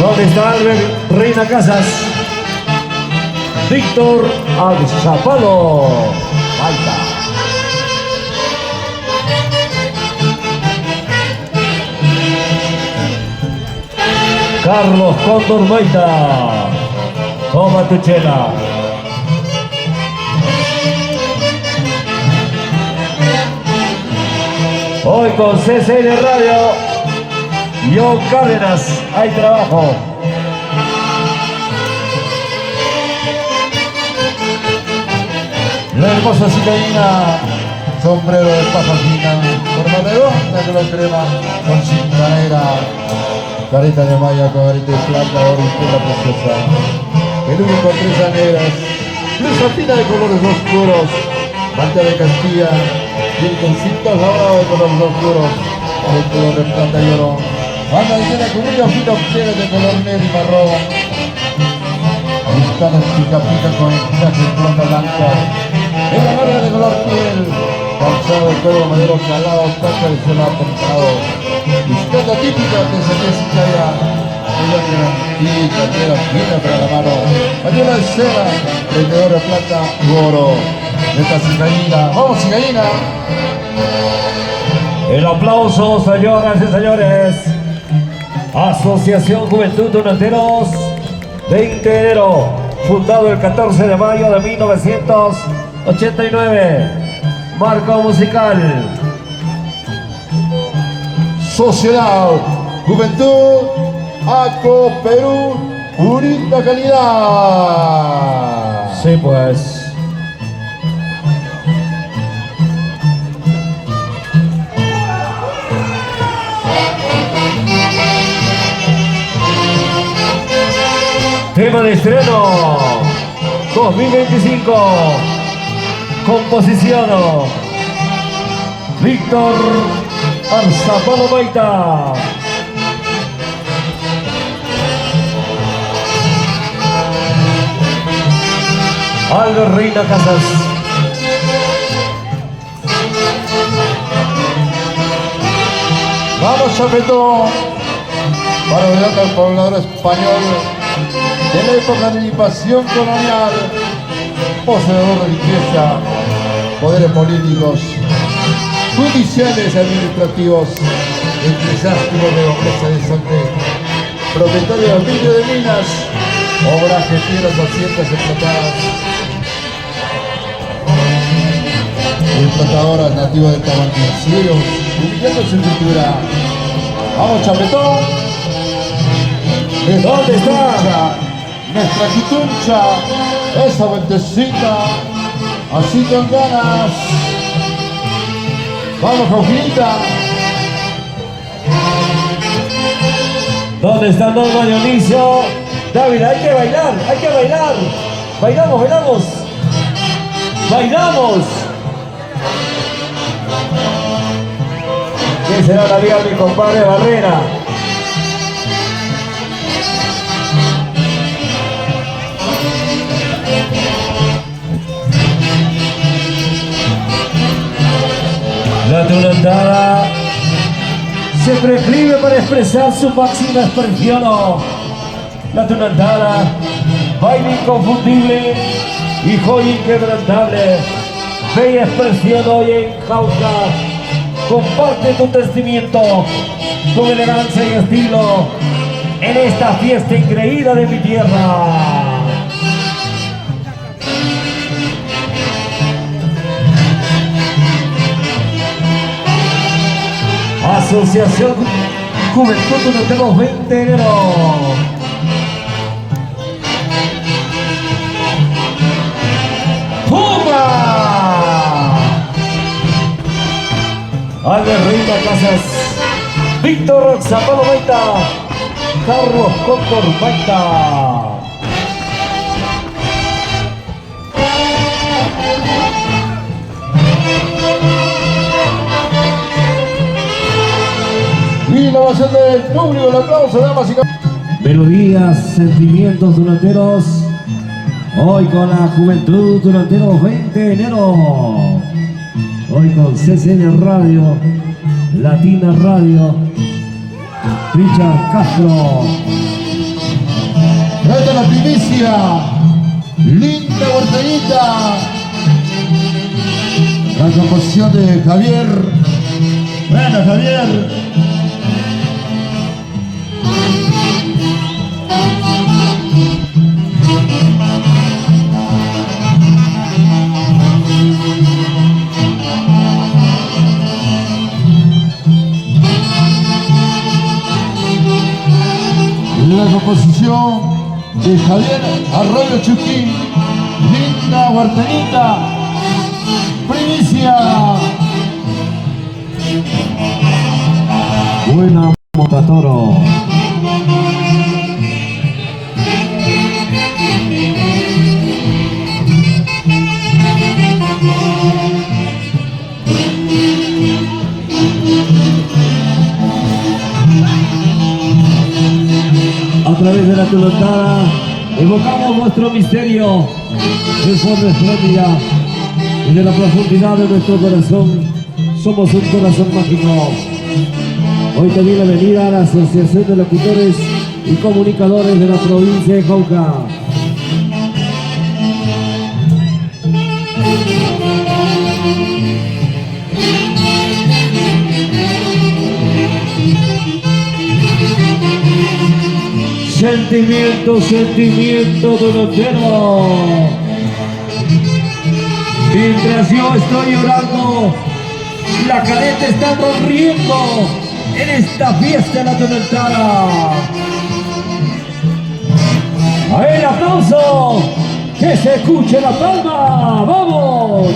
¿Dónde está el Reina Casas? Víctor Alzapalo. Ahí está. Carlos Cóndor Maita. Toma tu chela. Hoy con CCN Radio, John Cárdenas, hay trabajo. La hermosa citadina, sombrero de paja fina, forma redonda que lo crema, con cinta negra, careta de malla, con arete de plata, oro y tela preciosa. Peludo con trenzas negras, blusa fina de colores oscuros, manta de Castilla, y con cintas labradas de colores oscuros, de color de plata y oro. Banda llena con muchas finas pliegues de color negro y marrón. Ventanas pica pica con encajes de plata blanca. En la barra de color piel, calzado de todo madero calado, taca de suelo apuntado. Bicicleta típica que se calla, ella garantía, tela fina para la mano. Pañuela de seda, prendedor de plata y oro. Esta cigallina, vamos cigallina. El aplauso, señoras y señores. Asociación Juventud Tunateros, 20 de enero, fundado el 14 de mayo de 1989. Marco musical. Sociedad Juventud ACO Perú, purita calidad. Sí, pues. Tema de estreno 2025. Composición Víctor Alzapalo Maita. Albert Reina Casas. Vamos, Chapetón, para olvidar al poblador español de la época de invasión colonial, poseedor de riqueza, poderes políticos, judiciales y administrativos, eclesiásticos de nobleza de sangre, propietario del vidrio de minas, obraje, tierras, haciendas explotadas, explotadoras nativas de Tabanquillo, ubicando su cultura. Vamos, Chapetón. ¿Dónde está? Nuestra quituncha, esa vueltecita, así con ganas. Vamos, Jauquita. ¿Dónde está Don Dionisio? David, hay que bailar, hay que bailar. Bailamos, bailamos. Bailamos. ¿Quién será la vida mi compadre Barrera? La tunantada se prescribe para expresar su máxima expresión. La tunantada, baile inconfundible y joya inquebrantable. Bella expresión hoy en Jauja. Comparte tu testimiento, tu elegancia y estilo en esta fiesta increíble de mi tierra. Asociación Juventud Tunateros 20 de enero. ¡Puma! Albert Reina Casas, Víctor Alzapalo Maita, Carlos Cóndor Maita. Y la ovación del público, el aplauso, damas y caballeros. Melodías, sentimientos tunateros. Hoy con la Juventud Tunateros 20 de enero. Hoy con CCN Radio, Latina Radio, Richard Castro. Esta es la primicia. Linda Huertanita. La composición de Javier. Bueno, Javier. La composición de Javier Arroyo Chuquín. Linda Huertanita. Primicia. Buena Motatoro. A través de la tulotada evocamos nuestro misterio de forma espléndida y de la profundidad de nuestro corazón. Somos un corazón mágico. Hoy te doy la bienvenida a la Asociación de Locutores y Comunicadores de la provincia de Cauca. Sentimiento, sentimiento donotero. Mientras yo estoy llorando, la Careta está sonriendo en esta fiesta de la Toneltada. ¡Ahí el aplauso! ¡Que se escuche la palma! ¡Vamos!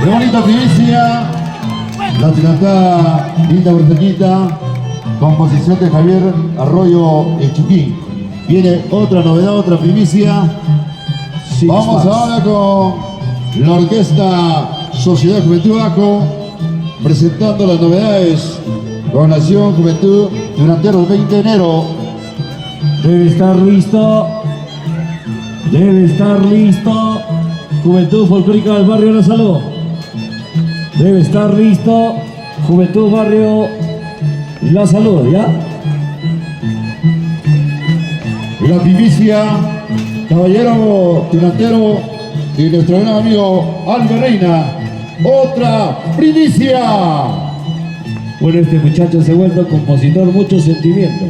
Qué bonita primicia. La Toneltada Linda Huertanita. Composición de Javier Arroyo Chuquín. Viene otra novedad, otra primicia. Vamos ahora con la Orquesta Sociedad Juventud ACO, presentando las novedades con Nación Juventud Tunantero el 20 de enero. Debe estar listo. Debe estar listo. Juventud Folclórica del Barrio La Salud. Debe estar listo. Juventud Barrio La Salud, ¿ya? La primicia, caballero tunantero y nuestro gran amigo Albert Reina. Otra primicia. Bueno, este muchacho se ha vuelto compositor, mucho sentimiento.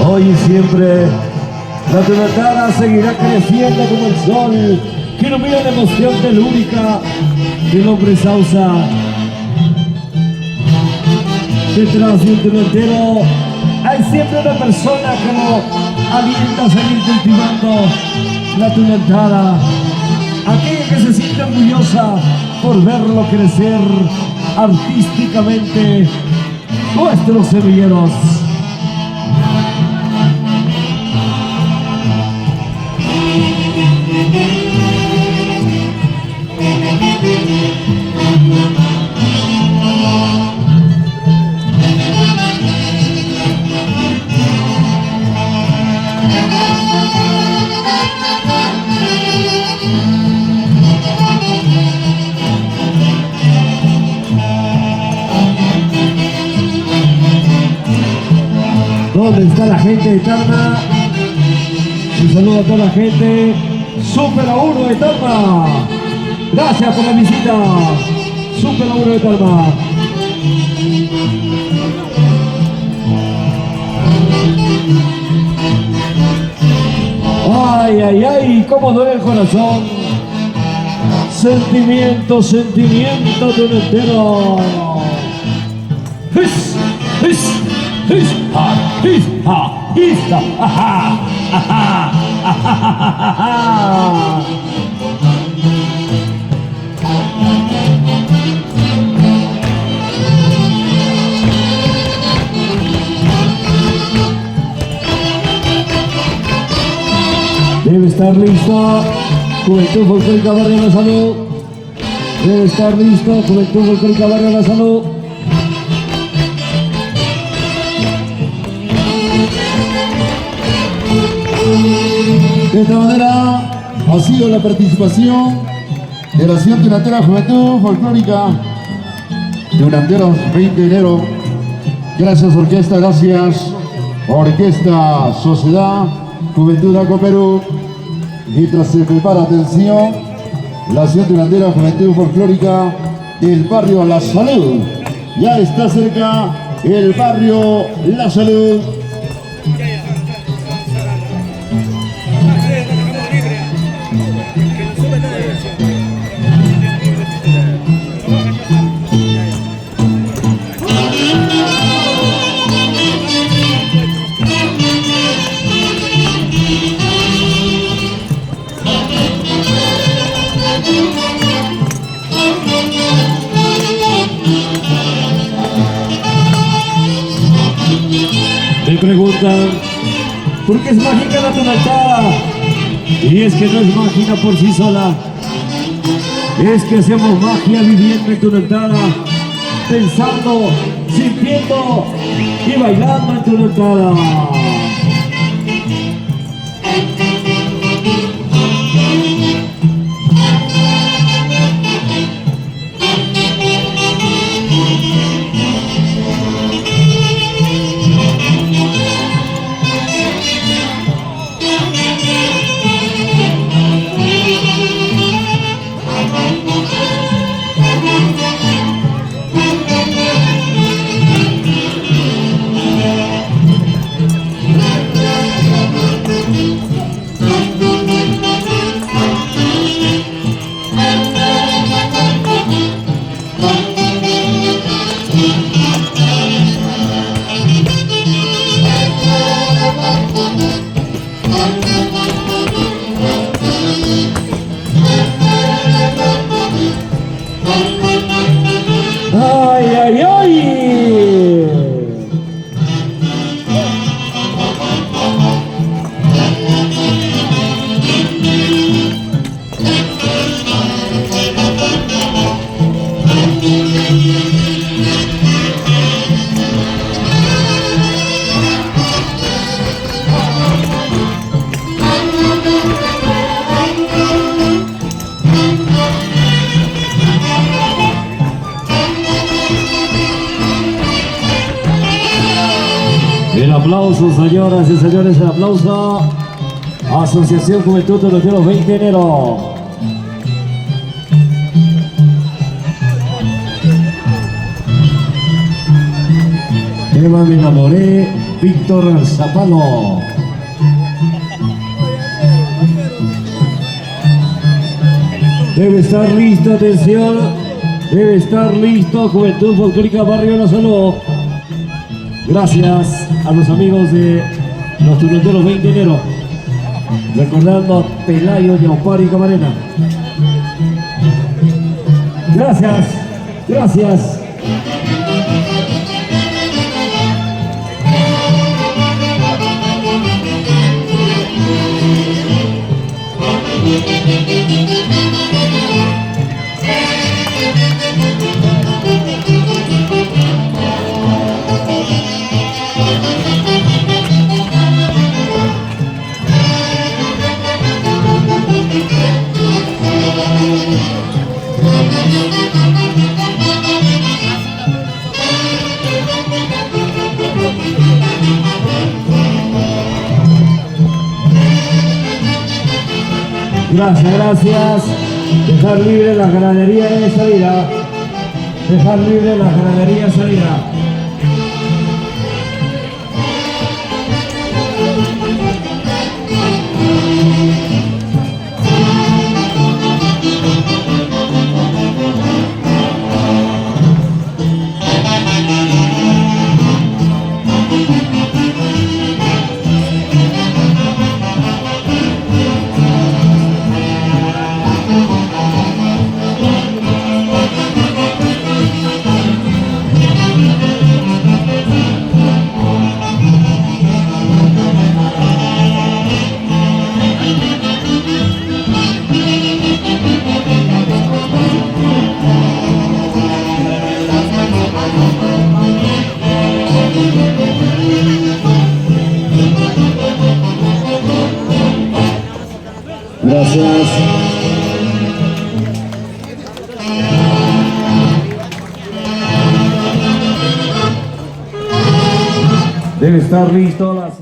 Hoy y siempre, la Toneltada seguirá creciendo como el sol, que ilumina la emoción telúrica del hombre Sausa. Detrás de un toneltero hay siempre una persona que lo alienta a seguir cultivando la Toneltada. Aquella que se siente orgullosa por verlo crecer artísticamente. Nuestros semilleros. ¿Dónde está la gente de Tarma? Un saludo a toda la gente. Super a 1 de Tarma. Gracias por la visita. Super a 1 de Tarma. Ay, ay, ay, cómo duele el corazón. Sentimiento, sentimiento de un entero. ¡Es! Debe estar listo Juventud Folclórica Barrio La Salud. Debe estar listo Juventud Folclórica Barrio La Salud. De esta manera ha sido la participación de la Asociación Tunantera Juventud Folclórica Tunanteros 20 de enero. Gracias Orquesta, gracias Orquesta Sociedad Juventud Aco Perú. Mientras se prepara, atención, la Asociación Tunantera Juventud Folclórica del barrio La Salud. Ya está cerca el barrio La Salud. Me preguntan, ¿por qué es mágica la tunantada? Y es que no es mágica por sí sola. Es que hacemos magia viviendo en tunantada, pensando, sintiendo y bailando en tunantada. ¡Ay, ay, ay! El aplauso, señoras y señores, el aplauso. Asociación Juventud Tunanteros 20 de enero. Eva me enamoré, Víctor Zapalo. Debe estar listo, atención. Debe estar listo Juventud Folclórica Barrio La Salud. Gracias a los amigos de los Tunanteros 20 de enero. Recordando a Pelayo, Yaupari y Camarena. Gracias, gracias. Gracias, gracias. Dejar libre las ganaderías de salida. Dejar libre las ganaderías de salida. Debe estar listo las